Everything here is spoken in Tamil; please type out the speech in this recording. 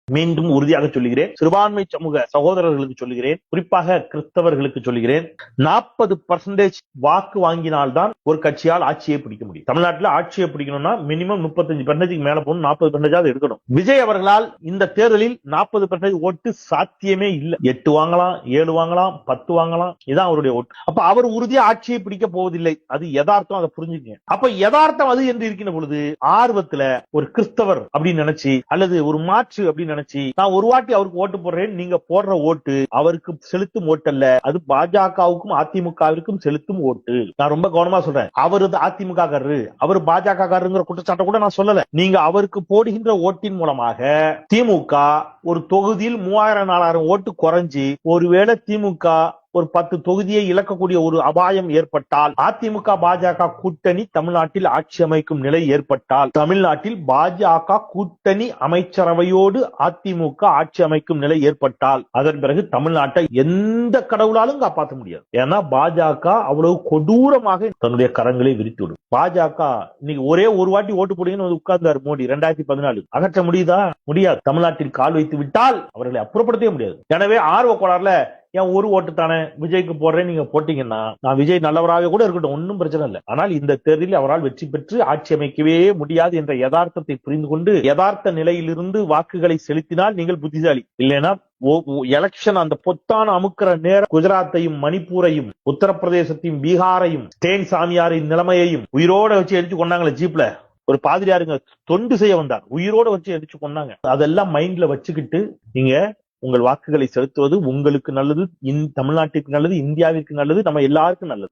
மீண்டும் உறுதியாக சொல்லுகிறேன், சிறுபான்மை சமூக சகோதரர்களுக்கு சொல்லுகிறேன், குறிப்பாக கிறிஸ்தவர்களுக்கு சொல்லுகிறேன், 40% வாக்கு வாங்கினால்தான் ஒரு கட்சியால் ஆட்சியை பிடிக்க முடியும். தமிழ்நாட்டில் ஆட்சியை பிடிக்கணும்னா மினிமம் 35% மேல போகணும், 40% எடுக்கணும். விஜய் அவர்களால் இந்த தேர்தலில் 40% ஓட்டு சாத்தியமே இல்லை. 8 வாங்கலாம், 7 வாங்கலாம், 10 வாங்கலாம், இதான் அவருடைய ஓட்டு. அப்ப அவர் உறுதியா ஆட்சியை பிடிக்க போவதில்லை. அது யதார்த்தம், அதை புரிஞ்சுக்கங்க. அப்ப யதார்த்தம் அது என்று இருக்கின்ற பொழுது ஆர்வத்துல ஒரு கிறிஸ்தவர் அப்படின்னு நினைச்சு அல்லது ஒரு மாற்று அப்படின்னு நினைச்சு நான் ஒரு வாட்டி அவருக்கு ஓட்டு போடுறேன், நீங்க போடுற ஓட்டு அவருக்கு செலுத்தும் ஓட்டு அல்ல, அது பாஜகவுக்கும் அதிமுகவிற்கும் செலுத்தும் ஓட்டு. நான் ரொம்ப கவனமா சொல்றேன். அவரு அதிமுக காரரு, அவர் பாஜக காரருங்கிற குற்றச்சாட்டை கூட நான் சொல்லல. நீங்க அவருக்கு போடுகின்ற ஓட்டின் மூலமாக திமுக ஒரு தொகுதியில் 3000-4000 ஓட்டு குறைஞ்சி ஒருவேளை திமுக ஒரு 10 தொகுதியை இழக்கக்கூடிய ஒரு அபாயம் ஏற்பட்டால், அதிமுக பாஜக கூட்டணி தமிழ்நாட்டில் ஆட்சி அமைக்கும் நிலை ஏற்பட்டால், தமிழ்நாட்டில் பாஜக கூட்டணி அமைச்சரவையோடு அதிமுக ஆட்சி அமைக்கும் நிலை ஏற்பட்டால், அதன் பிறகு தமிழ்நாட்டை எந்த கடவுளாலும் காப்பாற்ற முடியாது. ஏன்னா பாஜக அவ்வளவு கொடூரமாக தன்னுடைய கரங்களை விரித்துவிடும். பாஜக இன்னைக்கு ஒரே ஒரு வாட்டி ஓட்டு போடுங்கன்னு உட்கார்ந்தார் மோடி 2014. அகற்ற முடியுதா? முடியாது. தமிழ்நாட்டில் கால் வைத்து விட்டால் அவர்களை அப்புறப்படுத்தவே முடியாது. எனவே ஆர்வ கோளாறுல ஏன் ஒரு ஓட்டு தானே விஜய்க்கு போடுறேன் நீங்க போட்டீங்கன்னா, நான் விஜய் நல்லவராக கூட இருக்கட்டும், ஒன்னும் பிரச்சனை இல்லை. ஆனால் இந்த தேர்தலில் அவரால் வெற்றி பெற்று ஆட்சி அமைக்கவே முடியாது என்ற யதார்த்தத்தை புரிந்து கொண்டு யதார்த்த நிலையிலிருந்து வாக்குகளை செலுத்தினால் நீங்கள் புத்திசாலி. இல்லைன்னா எலெக்ஷன் அந்த பொத்தான அமுக்கிற நேரம் குஜராத்தையும் மணிப்பூரையும் உத்தரப்பிரதேசத்தையும் பீகாரையும் ஸ்டேன் சாமியாரின் நிலைமையையும் உயிரோட வச்சு எரிச்சு கொண்டாங்களே ஜீப்ல, ஒரு பாதிரியாருங்க தொண்டு செய்ய வந்தார், உயிரோட வச்சு எரிச்சு கொண்டாங்க. அதெல்லாம் மைண்ட்ல வச்சுக்கிட்டு நீங்க உங்கள் வாக்குகளை செலுத்துவது உங்களுக்கு நல்லது, தமிழ்நாட்டிற்கு நல்லது, இந்தியாவிற்கு நல்லது, நம்ம எல்லாருக்கும் நல்லது.